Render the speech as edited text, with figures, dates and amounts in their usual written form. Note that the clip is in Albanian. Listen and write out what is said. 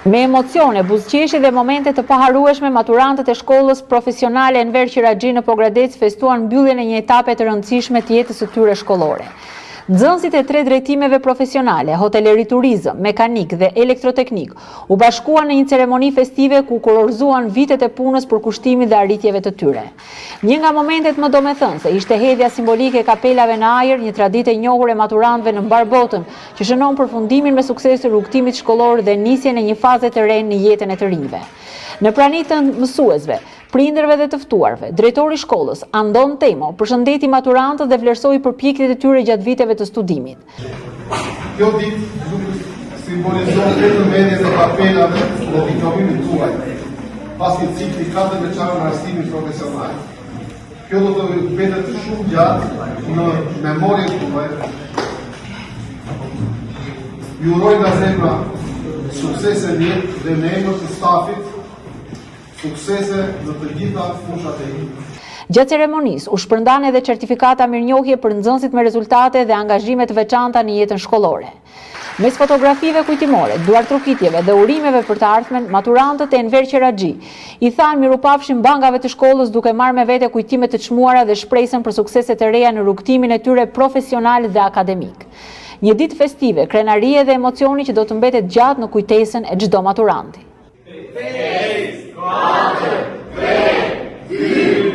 Me emocione, buzëqeshje dhe momente të paharrueshme, maturantët e shkollës profesionale Enver Qiraxhi në Pogradec festuan mbylljen e një etape të rëndësishme të jetës së tyre shkollore. Nxënësit e 3 drejtimeve profesionale, hoteleri turizëm, mekanik dhe elektroteknik, u bashkuan në një ceremoni festive ku kurorzuan vitet e punës për kushtimin dhe arritjeve të tyre. Një nga momentet më domethënëse ishte hedhja simbolike e kapelave në ajër, një traditë e njohur e maturantëve në mbar botën, që shënon përfundimin me sukses të rrugtimit shkollor dhe nisjen e një faze të re në jetën e të rinjve. Në praninë të mësuesve, prindërve dhe të ftuarve, drejtori i shkollës, Andon Temo, përshëndeti maturantët dhe vlerësoi përpjekjet e tyre gjatë viteve të studimit. Kjo ditë simbolizon vetëm vendjet e kapelave dhe diplomimit tuaj, pasi cikli 4 veçor në arsimin profesional. Kjo do të mbetet shumë gjatë në memorien tuaj. Ju uroj nga zemra suksese në jetë dhe në emër të stafit, suksese në të gjitha fushat e jetë. Gjatë ceremonisë u shpërndan edhe certifikata mirënjohje për nxënësit me rezultate dhe angazhime të veçanta në jetën shkollore. Mes fotografive kujtimore, duartrokitjeve dhe urimeve për të ardhmen, maturantët e Enver Qiraxhi i thanë mirupafshim bankave të shkollës duke marrë me vete kujtime të çmuara dhe shpresën për suksese të reja në rrugtimin e tyre profesional dhe akademik. Një ditë festive, krenarie dhe emocioni që do të mbetet gjatë në kujtesën e çdo maturanti. 5, 4, 3, 2